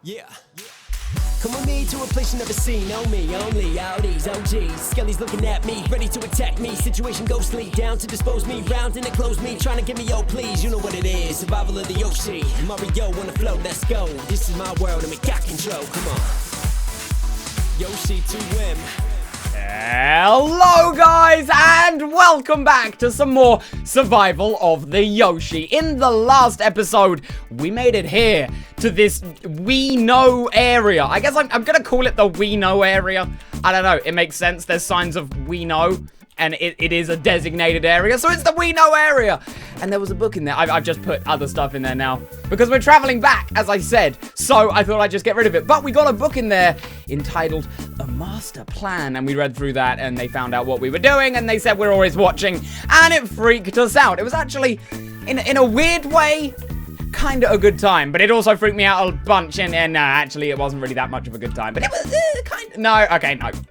Yeah. Come with me to a place you never seen. On me, only Audis, OGs. Skellies looking at me, ready to attack me. Situation ghostly, down to dispose me. Round and enclose me, trying to get me, oh please. You know what it is, survival of the Yoshi. Mario on the flow, let's go. This is my world and we got control, come on. Yoshi to win. Hello guys, and welcome back to some more Survival of the Yoshi. In the last episode, we made it here to this we know area. I guess I'm gonna call it the we know area. I don't know, it makes sense. There's signs of we know, and it is a designated area, so it's the we know area. And there was a book in there. I've just put other stuff in there now because we're traveling back, as I said, so I thought I'd just get rid of it. But we got a book in there entitled A Master Plan, and we read through that, and they found out what we were doing, and they said we're always watching, and it freaked us out. It was actually, in a weird way, kind of a good time, but it also freaked me out a bunch, and actually it wasn't really that much of a good time, but it was kind of, no.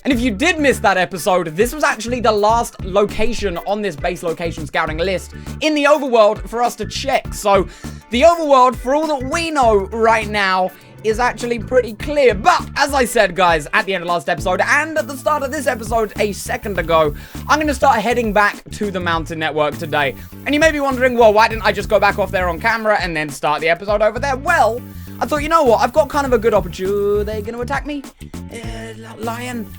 And if you did miss that episode, this was actually the last location on this base location scouting list in the overworld for us to check. So the overworld, for all that we know right now, is actually pretty clear. But as I said, guys, at the end of last episode and at the start of this episode a second ago, I'm going to start heading back to the mountain network today. And you may be wondering, well, why didn't I just go back off there on camera and then start the episode over there? Well, I thought, you know what, I've got kind of a good opportunity. Are they going to attack me? Lion.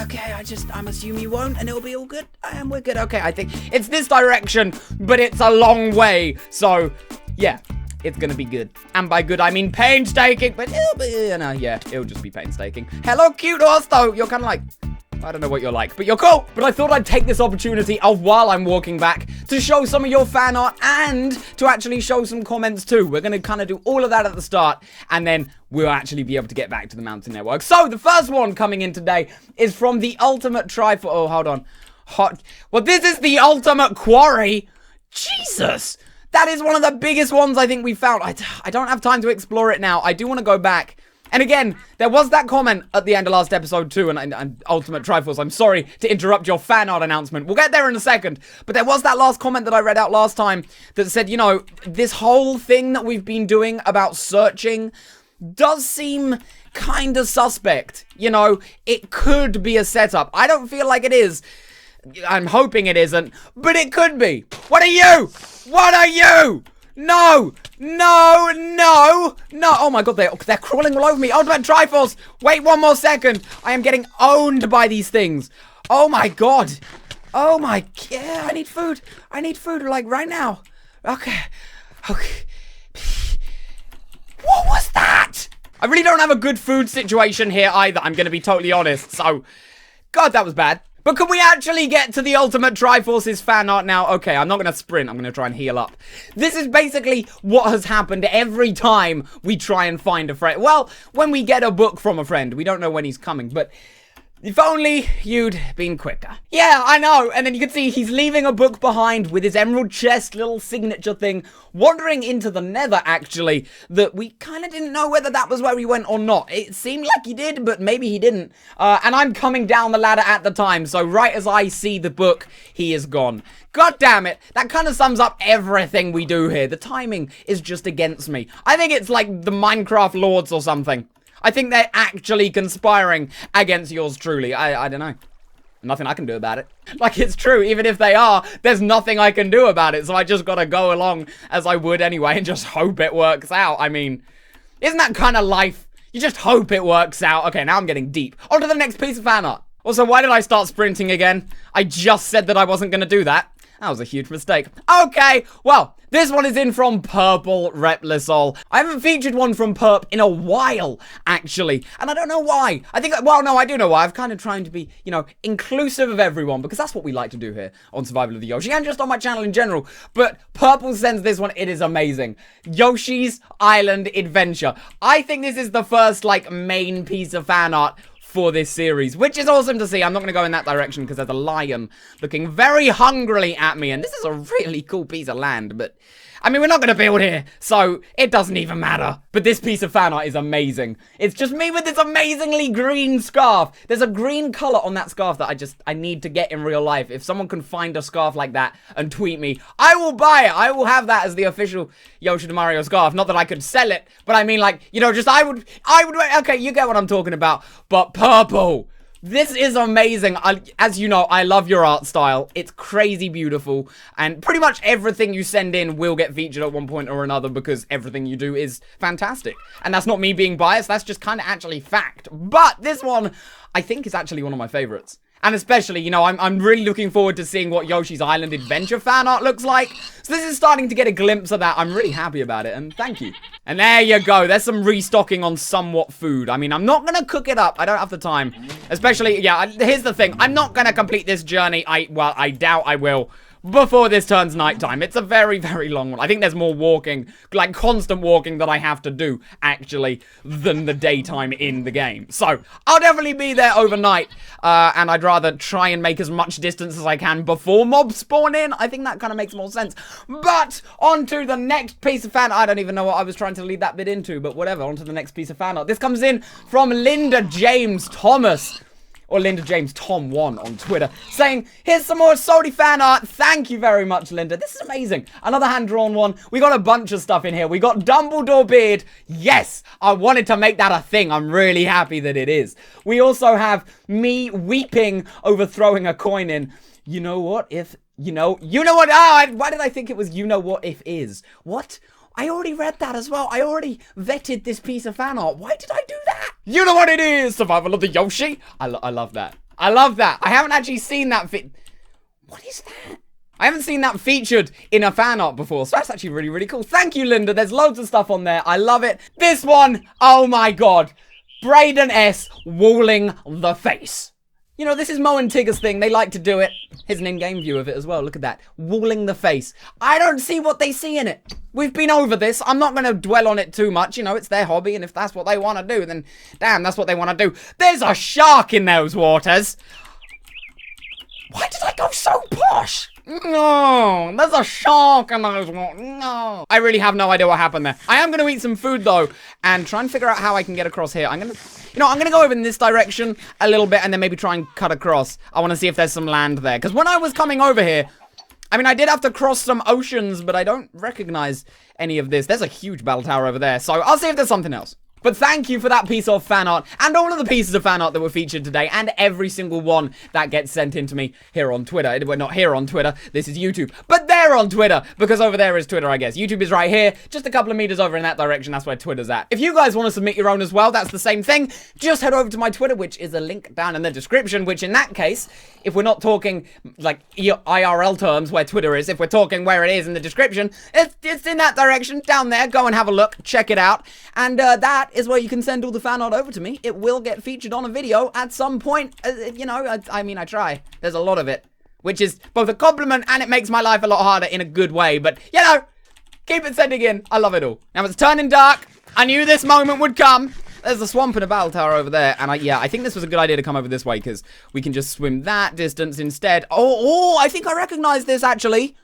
Okay, I'm assuming you won't, and it'll be all good. We're good. Okay, I think it's this direction, but it's a long way. So, yeah. It's gonna be good. And by good, I mean painstaking, but it'll be, it'll just be painstaking. Hello, cute horse, though. You're kind of like, I don't know what you're like, but you're cool. But I thought I'd take this opportunity of while I'm walking back to show some of your fan art and to actually show some comments too. We're gonna kind of do all of that at the start, and then we'll actually be able to get back to the mountain network. So the first one coming in today is from the ultimate trifle. Oh, hold on. Well, this is the ultimate quarry. Jesus. That is one of the biggest ones I think we found. I don't have time to explore it now. I do want to go back. And again, there was that comment at the end of last episode too, and Ultimate Trifles, I'm sorry to interrupt your fan art announcement. We'll get there in a second. But there was that last comment that I read out last time that said, you know, this whole thing that we've been doing about searching does seem kind of suspect. You know, it could be a setup. I don't feel like it is. I'm hoping it isn't, but it could be. What are you? What are you? No. Oh my god, they're crawling all over me. Ultimate Triforce. Wait 1 more second. I am getting owned by these things. Oh my god. Oh my, yeah, I need food. I need food, like, right now. Okay. What was that? I really don't have a good food situation here either, I'm gonna be totally honest. So, god, that was bad. But can we actually get to the Ultimate Triforce's fan art now? Okay, I'm not going to sprint. I'm going to try and heal up. This is basically what has happened every time we try and find a friend. Well, when we get a book from a friend. We don't know when he's coming, but if only you'd been quicker. Yeah, I know. And then you can see he's leaving a book behind with his emerald chest, little signature thing, wandering into the nether, actually, that we kind of didn't know whether that was where he went or not. It seemed like he did, but maybe he didn't. And I'm coming down the ladder at the time, so right as I see the book, he is gone. God damn it. That kind of sums up everything we do here. The timing is just against me. I think it's like the Minecraft Lords or something. I think they're actually conspiring against yours truly. I don't know. Nothing I can do about it. Like, it's true. Even if they are, there's nothing I can do about it. So I just gotta go along as I would anyway and just hope it works out. I mean, isn't that kind of life? You just hope it works out. Okay, now I'm getting deep. On to the next piece of fan art. Also, why did I start sprinting again? I just said that I wasn't gonna do that. That was a huge mistake. Okay, well, this one is in from Purple Replisol. I haven't featured one from Perp in a while, actually. And I don't know why. I think, well, no, I do know why. I've kind of trying to be, you know, inclusive of everyone, because that's what we like to do here on Survival of the Yoshi, and just on my channel in general. But Purple sends this one. It is amazing. Yoshi's Island Adventure. I think this is the first, like, main piece of fan art for this series, which is awesome to see. I'm not going to go in that direction because there's a lion looking very hungrily at me, and this is a really cool piece of land, but I mean, we're not gonna build here, so it doesn't even matter. But this piece of fan art is amazing. It's just me with this amazingly green scarf. There's a green color on that scarf that I need to get in real life. If someone can find a scarf like that and tweet me, I will buy it. I will have that as the official YoshiToMario scarf. Not that I could sell it, but I mean, like, you know, just I would, okay, you get what I'm talking about. But purple. This is amazing. As you know, I love your art style. It's crazy beautiful. And pretty much everything you send in will get featured at one point or another because everything you do is fantastic. And that's not me being biased. That's just kind of actually fact. But this one, I think, is actually one of my favorites. And especially, you know, I'm really looking forward to seeing what Yoshi's Island Adventure fan art looks like. So this is starting to get a glimpse of that. I'm really happy about it, and thank you. And there you go. There's some restocking on somewhat food. I mean, I'm not going to cook it up. I don't have the time. Especially, yeah, here's the thing. I'm not going to complete this journey. Well, I doubt I will. Before this turns nighttime. It's a very, very long one. I think there's more walking, like constant walking that I have to do, actually, than the daytime in the game. So, I'll definitely be there overnight, and I'd rather try and make as much distance as I can before mobs spawn in. I think that kind of makes more sense. But, on to the next piece of fan art. I don't even know what I was trying to lead that bit into, but whatever. On to the next piece of fan art. This comes in from Linda James Thomas. Or Linda James Tom 1 on Twitter, saying, here's some more Sodi fan art. Thank you very much, Linda. This is amazing. Another hand-drawn one. We got a bunch of stuff in here. We got Dumbledore beard. Yes, I wanted to make that a thing. I'm really happy that it is. We also have me weeping over throwing a coin in. You know what if, you know what, why did I think it was you know what if is? What? I already read that as well. I already vetted this piece of fan art. Why did I do that? You know what it is! Survival of the Yoshi. I love that. I love that. I haven't actually seen that What is that? I haven't seen that featured in a fan art before, so that's actually really, really cool. Thank you, Linda. There's loads of stuff on there. I love it. This one, oh my god. Braden S. walling the face. You know, this is Mo and Tigger's thing. They like to do it. Here's an in-game view of it as well. Look at that. Walling the face. I don't see what they see in it. We've been over this. I'm not going to dwell on it too much. You know, it's their hobby, and if that's what they want to do, then damn, that's what they want to do. There's a shark in those waters. Why did I go so posh? No, there's a shark in those waters. No. I really have no idea what happened there. I am going to eat some food, though, and try and figure out how I can get across here. I'm going to go over in this direction a little bit and then maybe try and cut across. I want to see if there's some land there. Because when I was coming over here, I mean, I did have to cross some oceans, but I don't recognize any of this. There's a huge bell tower over there, so I'll see if there's something else. But thank you for that piece of fan art, and all of the pieces of fan art that were featured today, and every single one that gets sent in to me here on Twitter. We're not here on Twitter, this is YouTube, but they're on Twitter, because over there is Twitter, I guess. YouTube is right here, just a couple of meters over in that direction, that's where Twitter's at. If you guys want to submit your own as well, that's the same thing. Just head over to my Twitter, which is a link down in the description, which in that case, if we're not talking, like, IRL terms where Twitter is, if we're talking where it is in the description, it's in that direction, down there. Go and have a look, check it out, and that is where you can send all the fan art over to me. It will get featured on a video at some point. You know, I mean, I try. There's a lot of it, which is both a compliment and it makes my life a lot harder in a good way. But, you know, keep it sending in. I love it all. Now, it's turning dark. I knew this moment would come. There's a swamp and a battle tower over there. And, I think this was a good idea to come over this way because we can just swim that distance instead. Oh, I think I recognize this, actually.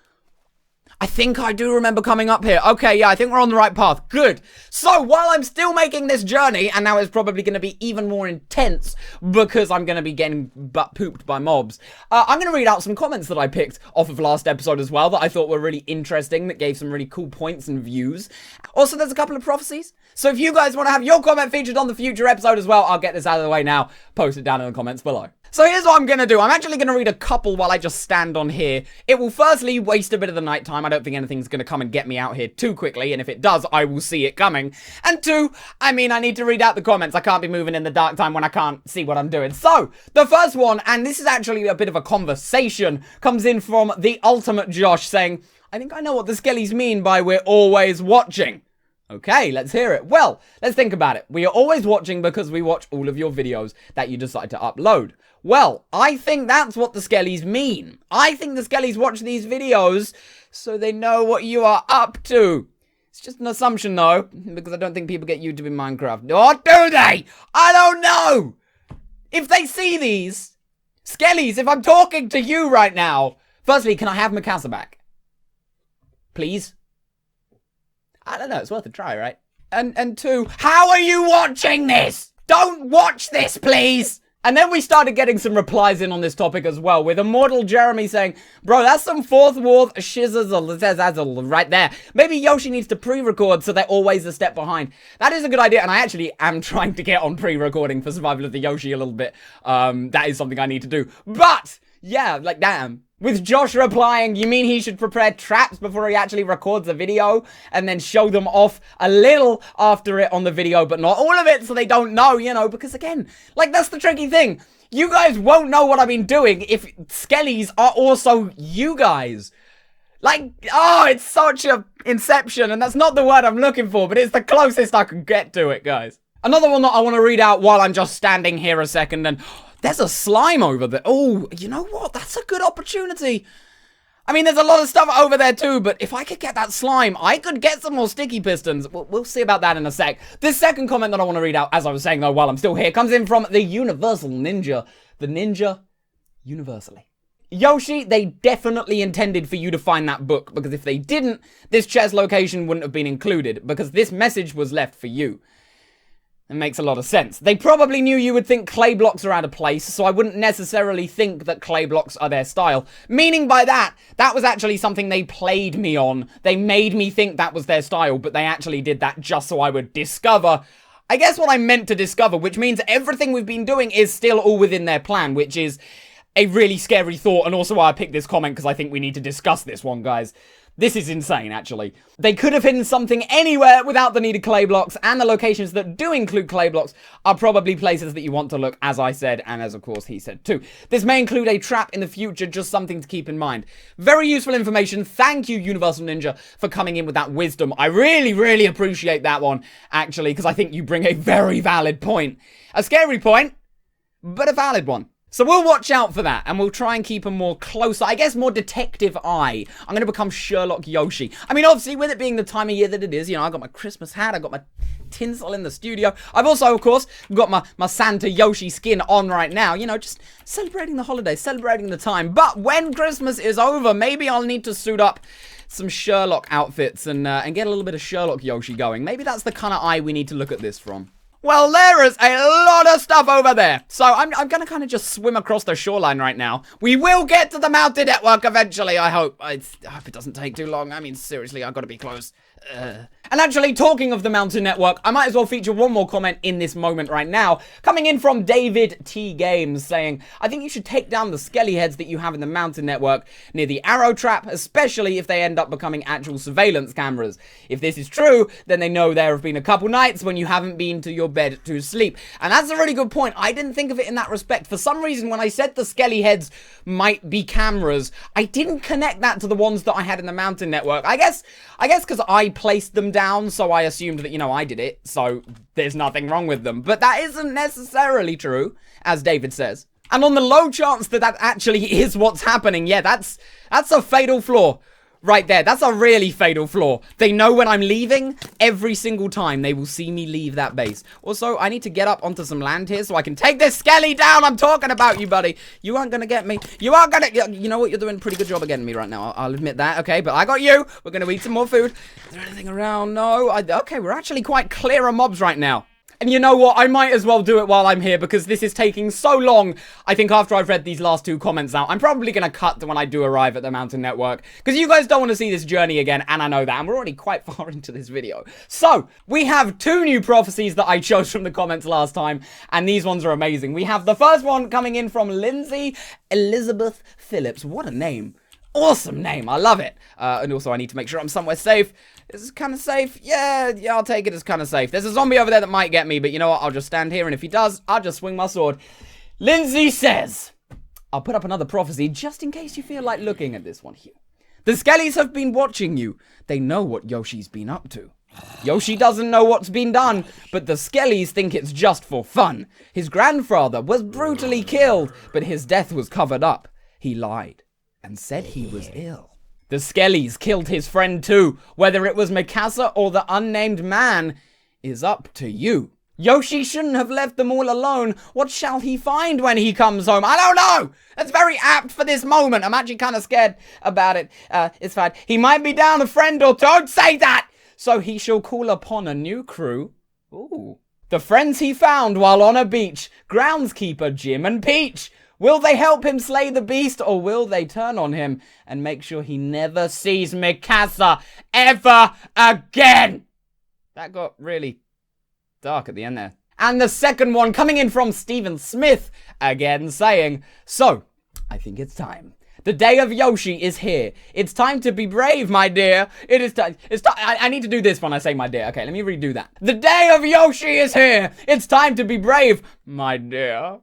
I think I do remember coming up here. Okay, yeah, I think we're on the right path. Good. So, while I'm still making this journey, and now it's probably going to be even more intense because I'm going to be getting butt pooped by mobs, I'm going to read out some comments that I picked off of last episode as well that I thought were really interesting, that gave some really cool points and views. Also, there's a couple of prophecies. So, if you guys want to have your comment featured on the future episode as well, I'll get this out of the way now. Post it down in the comments below. So here's what I'm going to do. I'm actually going to read a couple while I just stand on here. It will firstly waste a bit of the night time. I don't think anything's going to come and get me out here too quickly. And if it does, I will see it coming. And two, I mean, I need to read out the comments. I can't be moving in the dark time when I can't see what I'm doing. So the first one, and this is actually a bit of a conversation, comes in from the ultimate Josh saying, I think I know what the Skellies mean by we're always watching. Okay, let's hear it. Well, let's think about it. We are always watching because we watch all of your videos that you decide to upload. Well, I think that's what the Skellies mean. I think the Skellies watch these videos so they know what you are up to. It's just an assumption, though, because I don't think people get YouTube in Minecraft. Or do they? I don't know. If they see these, Skellies, if I'm talking to you right now, firstly, can I have Mikasa back? Please? I don't know, it's worth a try, right? And two, how are you watching this? Don't watch this, please! And then we started getting some replies in on this topic as well, with Immortal Jeremy saying, bro, that's some fourth wall shizzle right there. Maybe Yoshi needs to pre-record so they're always a step behind. That is a good idea, and I actually am trying to get on pre-recording for Survival of the Yoshi a little bit. That is something I need to do. But, yeah, like, damn. With Josh replying, you mean he should prepare traps before he actually records a video and then show them off a little after it on the video, but not all of it so they don't know, you know, because again, like that's the tricky thing. You guys won't know what I've been doing if Skellies are also you guys. Like, oh, it's such a inception, and that's not the word I'm looking for, but it's the closest I can get to it, guys. Another one that I want to read out while I'm just standing here a second, and there's a slime over there. Oh, you know what? That's a good opportunity. I mean, there's a lot of stuff over there too, but if I could get that slime, I could get some more sticky pistons. We'll see about that in a sec. This second comment that I want to read out, as I was saying though, while I'm still here, comes in from the Universal Ninja. The Ninja Universally. Yoshi, they definitely intended for you to find that book, because if they didn't, this chest location wouldn't have been included, because this message was left for you. It makes a lot of sense. They probably knew you would think clay blocks are out of place, so I wouldn't necessarily think that clay blocks are their style. Meaning by that was actually something they played me on. They made me think that was their style, but they actually did that just so I would discover, I guess, what I meant to discover, which means everything we've been doing is still all within their plan, which is a really scary thought, and also why I picked this comment, because I think we need to discuss this one, guys. This is insane, actually. They could have hidden something anywhere without the needed clay blocks, and the locations that do include clay blocks are probably places that you want to look, as I said, and as, of course, he said too. This may include a trap in the future, just something to keep in mind. Very useful information. Thank you, Universal Ninja, for coming in with that wisdom. I really, really appreciate that one, actually, because I think you bring a very valid point. A scary point, but a valid one. So we'll watch out for that, and we'll try and keep a more closer, I guess, more detective eye. I'm going to become Sherlock Yoshi. I mean, obviously, with it being the time of year that it is, you know, I got my Christmas hat, I got my tinsel in the studio. I've also, of course, got my Santa Yoshi skin on right now, you know, just celebrating the holidays, celebrating the time. But when Christmas is over, maybe I'll need to suit up some Sherlock outfits and get a little bit of Sherlock Yoshi going. Maybe that's the kind of eye we need to look at this from. Well, there is a lot of stuff over there. So I'm going to kind of just swim across the shoreline right now. We will get to the mountain network eventually, I hope. I hope it doesn't take too long. I mean, seriously, I've got to be close. And actually, talking of the mountain network, I might as well feature one more comment in this moment right now. Coming in from David T Games saying, I think you should take down the skelly heads that you have in the mountain network near the arrow trap, especially if they end up becoming actual surveillance cameras. If this is true, then they know there have been a couple nights when you haven't been to your bed to sleep. And that's a really good point. I didn't think of it in that respect. For some reason, when I said the skelly heads might be cameras, I didn't connect that to the ones that I had in the mountain network. I guess because I placed them down, so I assumed that, you know, I did it, so there's nothing wrong with them. But that isn't necessarily true, as David says. And on the low chance that that actually is what's happening, yeah, that's a fatal flaw right there. That's a really fatal flaw. They know when I'm leaving. Every single time they will see me leave that base. Also, I need to get up onto some land here so I can take this skelly down. I'm talking about you, buddy. You aren't gonna get me. You aren't gonna... You know what? You're doing a pretty good job of getting me right now. I'll admit that, okay? But I got you. We're gonna eat some more food. Is there anything around? No. Okay, we're actually quite clear of mobs right now. And you know what? I might as well do it while I'm here because this is taking so long. I think after I've read these last two comments out, I'm probably going to cut when I do arrive at the mountain network because you guys don't want to see this journey again, and I know that, and we're already quite far into this video. So, we have two new prophecies that I chose from the comments last time, and these ones are amazing. We have the first one coming in from Lindsay Elizabeth Phillips. What a name. Awesome name. I love it. And also, I need to make sure I'm somewhere safe. This is kind of safe. Yeah, I'll take it as kind of safe. There's a zombie over there that might get me, but you know what? I'll just stand here, and if he does, I'll just swing my sword. Lindsay says, I'll put up another prophecy just in case you feel like looking at this one here. The Skellies have been watching you. They know what Yoshi's been up to. Yoshi doesn't know what's been done, but the Skellies think it's just for fun. His grandfather was brutally killed, but his death was covered up. He lied and said he was ill. The Skellies killed his friend too. Whether it was Mikasa or the unnamed man is up to you. Yoshi shouldn't have left them all alone. What shall he find when he comes home? I don't know. That's very apt for this moment. I'm actually kind of scared about it. It's fine. He might be down a friend or two. Don't say that. so he shall call upon a new crew. Ooh. The friends he found while on a beach, groundskeeper Jim and Peach. Will they help him slay the beast, or will they turn on him and make sure he never sees Mikasa ever again? That got really dark at the end there. And the second one coming in from Stephen Smith, again saying, so, I think it's time. The day of Yoshi is here. It's time to be brave, my dear. It is time. I need to do this when I say my dear. Okay, let me redo that. The day of Yoshi is here. It's time to be brave, my dear.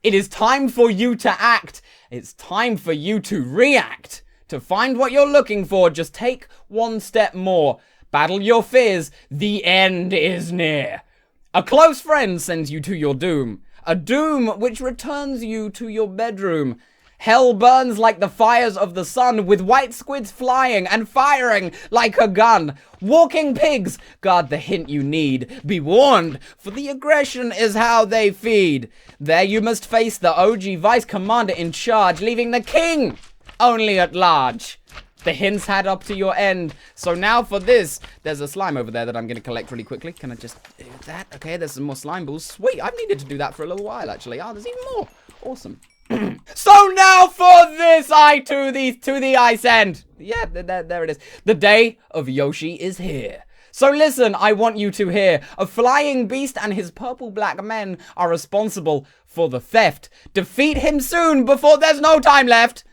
It is time for you to act. It's time for you to react. To find what you're looking for, just take one step more. Battle your fears. The end is near. A close friend sends you to your doom. A doom which returns you to your bedroom. Hell burns like the fires of the sun, with white squids flying and firing like a gun. Walking pigs, guard the hint you need. Be warned, for the aggression is how they feed. There you must face the OG vice commander in charge, leaving the king only at large. The hints had up to your end. So now for this, there's a slime over there that I'm going to collect really quickly. Can I just do that? Okay, there's some more slime balls. Sweet, I've needed to do that for a little while, actually. Oh, there's even more. Awesome. So now for this, to the ice end. Yeah, there it is. The day of Yoshi is here. So listen, I want you to hear. A flying beast and his purple-black men are responsible for the theft. Defeat him soon before there's no time left.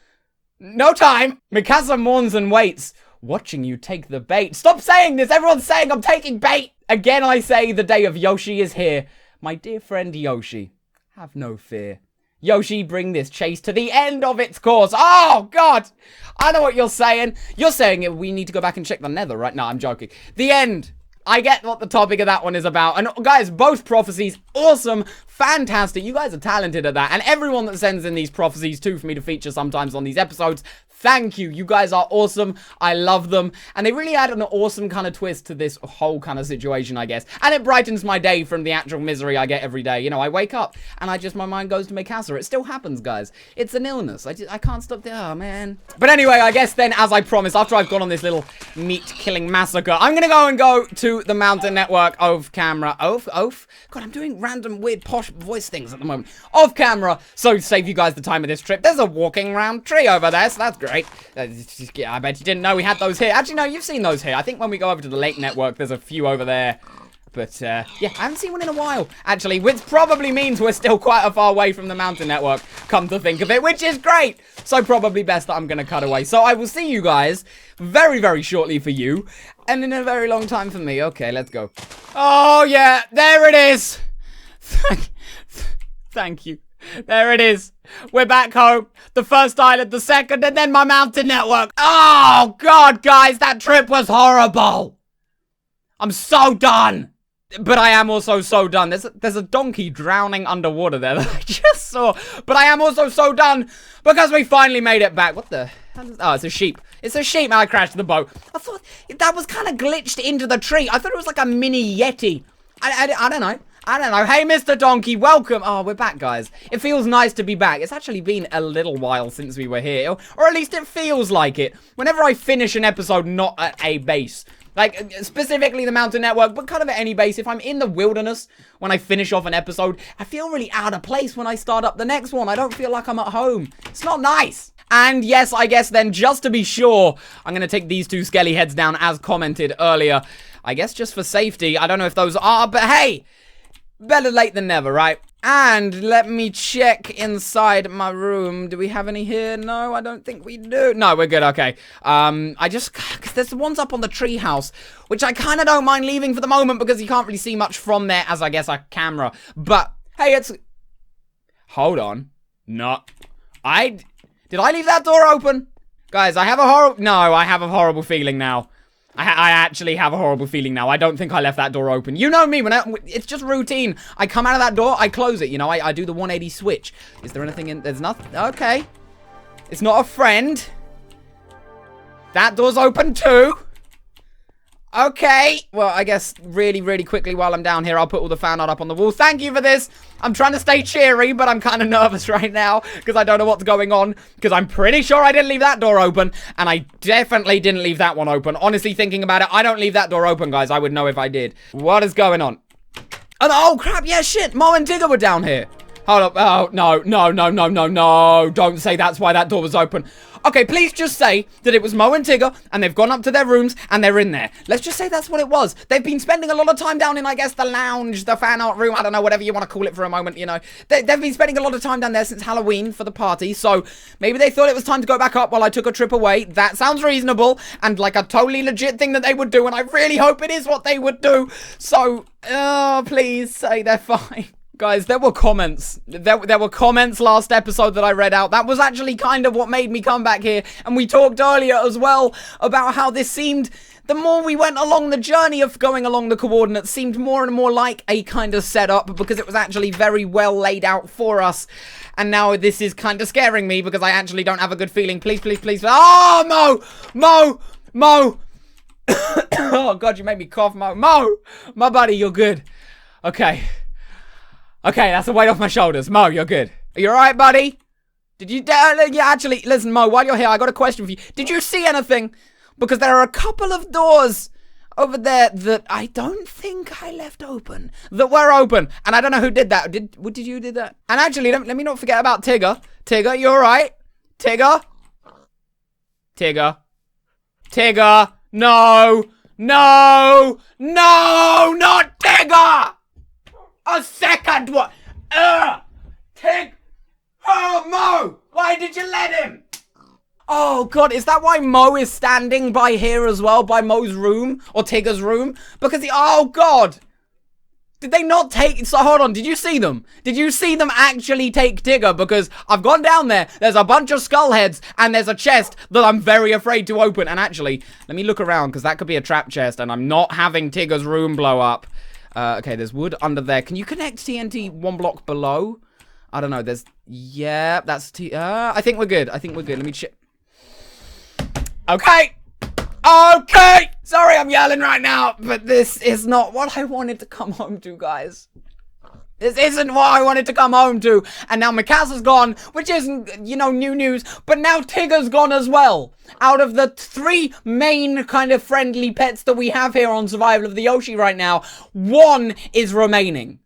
No time. Mikasa mourns and waits, watching you take the bait. Stop saying this. Everyone's saying I'm taking bait. Again, I say the day of Yoshi is here. My dear friend Yoshi, have no fear. Yoshi, bring this chase to the end of its course. Oh, God. I know what you're saying. You're saying we need to go back and check the nether, right? No, I'm joking. The end. I get what the topic of that one is about. And guys, both prophecies, awesome, fantastic. You guys are talented at that. And everyone that sends in these prophecies too for me to feature sometimes on these episodes, thank you. You guys are awesome. I love them. And they really add an awesome kind of twist to this whole kind of situation, I guess. And it brightens my day from the actual misery I get every day. You know, I wake up and my mind goes to Mikasa. It still happens, guys. It's an illness. I can't stop the, oh, man. But anyway, I guess then, as I promised, after I've gone on this little meat-killing massacre, I'm going to go to the Mountain Network off camera. Off? God, I'm doing random weird posh voice things at the moment. Off camera. So to save you guys the time of this trip, there's a walking round tree over there, so that's great. Yeah, I bet you didn't know we had those here. Actually, no, you've seen those here. I think when we go over to the Lake Network, there's a few over there. But, yeah, I haven't seen one in a while, actually, which probably means we're still quite a far away from the Mountain Network, come to think of it, which is great. So probably best that I'm going to cut away. So I will see you guys very, very shortly for you, and in a very long time for me. Okay, let's go. Oh, yeah, there it is. Thank you. There it is. We're back home. The first island, the second, and then my Mountain Network. Oh, God, guys, that trip was horrible. I'm so done. But I am also so done. There's a donkey drowning underwater there that I just saw. But I am also so done because we finally made it back. What the hell is... Oh, it's a sheep. It's a sheep. I crashed the boat. I thought that was kind of glitched into the tree. I thought it was like a mini Yeti. I don't know. I don't know. Hey, Mr. Donkey, welcome. Oh, we're back, guys. It feels nice to be back. It's actually been a little while since we were here. Or at least it feels like it. Whenever I finish an episode not at a base. Like, specifically the Mountain Network, but kind of at any base. If I'm in the wilderness when I finish off an episode, I feel really out of place when I start up the next one. I don't feel like I'm at home. It's not nice. And yes, I guess then, just to be sure, I'm going to take these two skelly heads down as commented earlier. I guess just for safety. I don't know if those are, but hey, better late than never, right? And let me check inside my room. Do we have any here? No, I don't think we do. No, we're good. Okay. Cause there's the ones up on the treehouse, which I kind of don't mind leaving for the moment because you can't really see much from there as I guess a camera. But hey, hold on. No, did I leave that door open? Guys, I have a horrible feeling now. I actually have a horrible feeling now. I don't think I left that door open. You know me, it's just routine. I come out of that door, I close it, you know, I do the 180 switch. Is there anything in, there's nothing, okay. It's not a friend. That door's open too. Okay. Well, I guess really, really quickly while I'm down here, I'll put all the fan art up on the wall. Thank you for this. I'm trying to stay cheery, but I'm kind of nervous right now because I don't know what's going on, because I'm pretty sure I didn't leave that door open, and I definitely didn't leave that one open. Honestly, thinking about it, I don't leave that door open, guys. I would know if I did. What is going on? Oh, crap. Yeah, shit. Mo and Tigger were down here. Hold up. Oh, no, no, no, no, no, no. Don't say that's why that door was open. Okay, please just say that it was Mo and Tigger, and they've gone up to their rooms, and they're in there. Let's just say that's what it was. They've been spending a lot of time down in, I guess, the lounge, the fan art room, I don't know, whatever you want to call it for a moment, you know. They've been spending a lot of time down there since Halloween for the party, so maybe they thought it was time to go back up while I took a trip away. That sounds reasonable, and like a totally legit thing that they would do, and I really hope it is what they would do. So, please say they're fine. Guys, there were comments. There were comments last episode that I read out. That was actually kind of what made me come back here. And we talked earlier as well about how this seemed, the more we went along the journey of going along the coordinates, seemed more and more like a kind of setup, because it was actually very well laid out for us. And now this is kind of scaring me because I actually don't have a good feeling. Please, please, please. Oh, Mo! Mo! Mo! Oh, God, you made me cough, Mo. Mo! My buddy, you're good. Okay. Okay, that's the weight off my shoulders. Mo, you're good. Are you alright, buddy? Did you... yeah, actually, listen, Mo, while you're here, I got a question for you. Did you see anything? Because there are a couple of doors over there that I don't think I left open. That were open. And I don't know who did that. Did you did that? And actually, let me not forget about Tigger. Tigger, you alright? Tigger? Tigger? Tigger? No! No! No! Not Tigger! A second one! Tig! Oh, Mo! Why did you let him? Oh, God, is that why Mo is standing by here as well? By Mo's room? Or Tigger's room? Because he... Oh, God! Did they not take... So, hold on, did you see them? Did you see them actually take Tigger? Because I've gone down there, there's a bunch of skull heads, and there's a chest that I'm very afraid to open. And actually, let me look around, because that could be a trap chest, and I'm not having Tigger's room blow up. Okay, there's wood under there. Can you connect TNT one block below? I don't know. There's... Yeah, that's... I think we're good. I think we're good. Let me check. Okay. Okay. Sorry, I'm yelling right now, but this is not what I wanted to come home to, guys. This isn't what I wanted to come home to. And now Mikasa's gone, which isn't, you know, new news. But now Tigger's gone as well. Out of the 3 main kind of friendly pets that we have here on Survival of the Yoshi right now, 1 is remaining.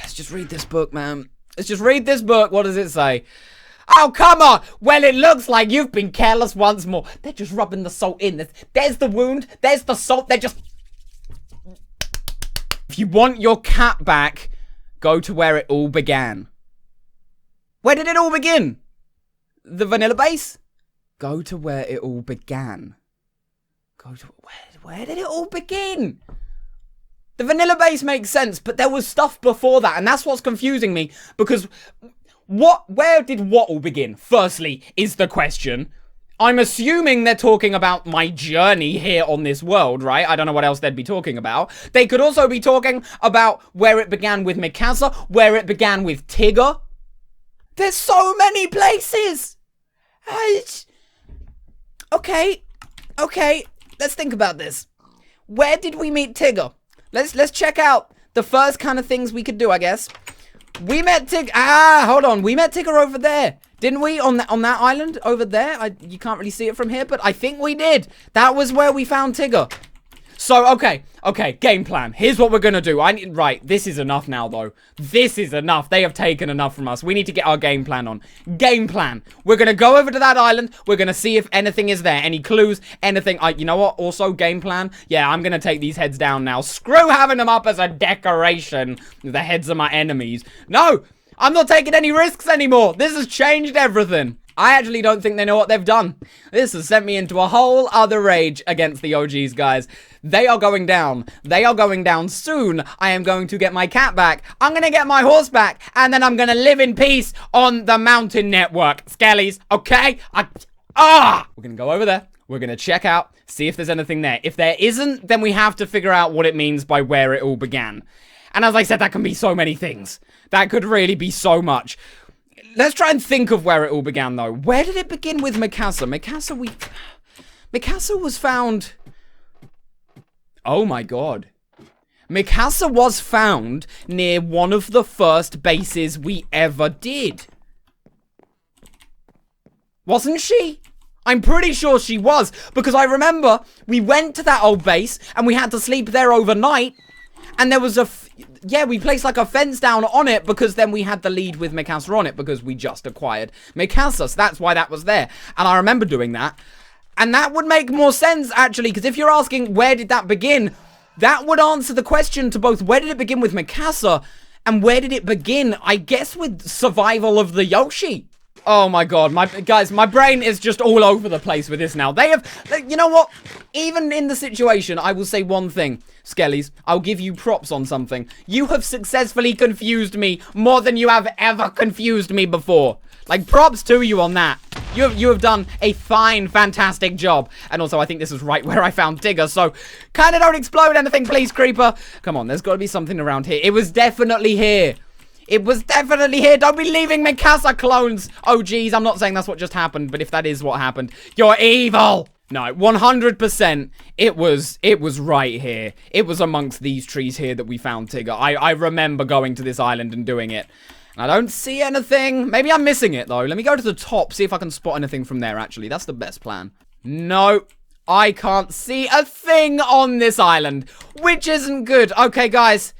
Let's just read this book, man. Let's just read this book. What does it say? Oh, come on. Well, it looks like you've been careless once more. They're just rubbing the salt in. There's the wound. There's the salt. They're just... If you want your cat back... Go to where it all began. Where did it all begin? The vanilla base? Go to where it all began. Go to... Where did it all begin? The vanilla base makes sense, but there was stuff before that, and that's what's confusing me, because... Where did what all begin? Firstly, is the question. I'm assuming they're talking about my journey here on this world, right? I don't know what else they'd be talking about. They could also be talking about where it began with Mikasa, where it began with Tigger. There's so many places! Okay, let's think about this. Where did we meet Tigger? Let's check out the first kind of things we could do, I guess. We met Tigger... hold on. We met Tigger over there. Didn't we? On that island over there? You can't really see it from here, but I think we did. That was where we found Tigger. So, okay, game plan. Here's what we're gonna do. Right, this is enough now, though. This is enough. They have taken enough from us. We need to get our game plan on. Game plan. We're gonna go over to that island. We're gonna see if anything is there. Any clues, anything. You know what? Also, game plan. Yeah, I'm gonna take these heads down now. Screw having them up as a decoration. The heads of my enemies. No! I'm not taking any risks anymore. This has changed everything. I actually don't think they know what they've done. This has sent me into a whole other rage against the OGs, guys. They are going down. They are going down soon. I am going to get my cat back. I'm going to get my horse back. And then I'm going to live in peace on the mountain network. Skellies, okay? We're going to go over there. We're going to check out, see if there's anything there. If there isn't, then we have to figure out what it means by where it all began. And as I said, that can be so many things. That could really be so much. Let's try and think of where it all began, though. Where did it begin with Mikasa? Mikasa was found... Oh my god. Mikasa was found near one of the first bases we ever did. Wasn't she? I'm pretty sure she was, because I remember we went to that old base and we had to sleep there overnight, and there was we placed like a fence down on it because then we had the lead with Mikasa on it because we just acquired Mikasa, so that's why that was there. And I remember doing that, and that would make more sense actually, because if you're asking where did that begin, that would answer the question to both where did it begin with Mikasa and where did it begin, I guess, with survival of the Yoshi. Oh my god, guys, my brain is just all over the place with this now. You know what? Even in the situation, I will say one thing. Skellies, I'll give you props on something. You have successfully confused me more than you have ever confused me before. Like, props to you on that. You have done a fine, fantastic job. And also, I think this is right where I found Tigger, so kinda don't explode anything, please, Creeper. Come on, there's gotta be something around here. It was definitely here. It was definitely here. Don't be leaving Mikasa clones. Oh, geez. I'm not saying that's what just happened, but if that is what happened, you're evil. No, 100%. It was right here. It was amongst these trees here that we found Tigger. I remember going to this island and doing it. I don't see anything. Maybe I'm missing it, though. Let me go to the top, see if I can spot anything from there, actually. That's the best plan. No, I can't see a thing on this island, which isn't good. Okay, guys.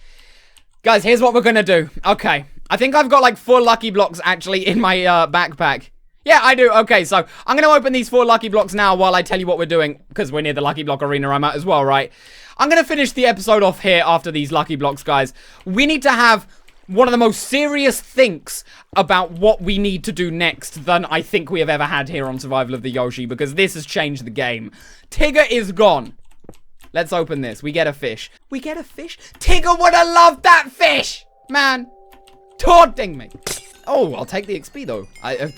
Guys, here's what we're gonna do. Okay, I think I've got like 4 lucky blocks actually in my backpack. Yeah, I do. Okay, so I'm gonna open these 4 lucky blocks now while I tell you what we're doing, because we're near the lucky block arena I'm at as well, right? I'm gonna finish the episode off here after these lucky blocks, guys. We need to have one of the most serious thinks about what we need to do next than I think we have ever had here on Survival of the Yoshi, because this has changed the game. Tigger is gone. Let's open this. We get a fish. We get a fish? Tigger would have loved that fish! Man. Taunting me. Oh, I'll take the XP, though.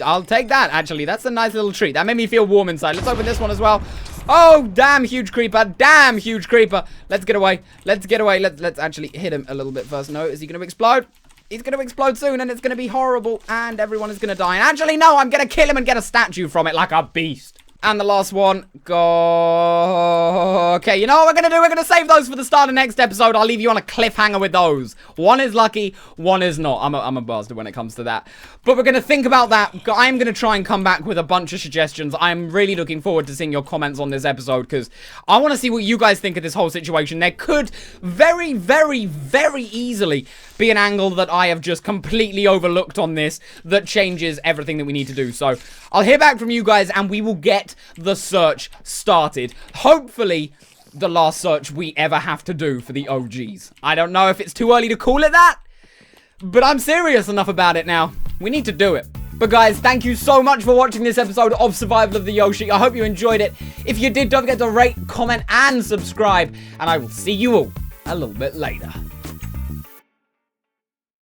I'll take that, actually. That's a nice little treat. That made me feel warm inside. Let's open this one as well. Oh, damn huge creeper. Damn huge creeper. Let's get away. Let's get away. Let's actually hit him a little bit first. No, is he going to explode? He's going to explode soon, and it's going to be horrible, and everyone is going to die. And actually, no, I'm going to kill him and get a statue from it like a beast. And the last one, go. Okay, you know what we're going to do? We're going to save those for the start of next episode. I'll leave you on a cliffhanger with those. One is lucky, one is not. I'm a bastard when it comes to that. But we're going to think about that. I'm going to try and come back with a bunch of suggestions. I'm really looking forward to seeing your comments on this episode, because I want to see what you guys think of this whole situation. There could very, very, very easily be an angle that I have just completely overlooked on this that changes everything that we need to do. So I'll hear back from you guys, and we will get the search started. Hopefully, the last search we ever have to do for the OGs. I don't know if it's too early to call it that, but I'm serious enough about it now. We need to do it. But guys, thank you so much for watching this episode of Survival of the Yoshi. I hope you enjoyed it. If you did, don't forget to rate, comment, and subscribe. And I will see you all a little bit later.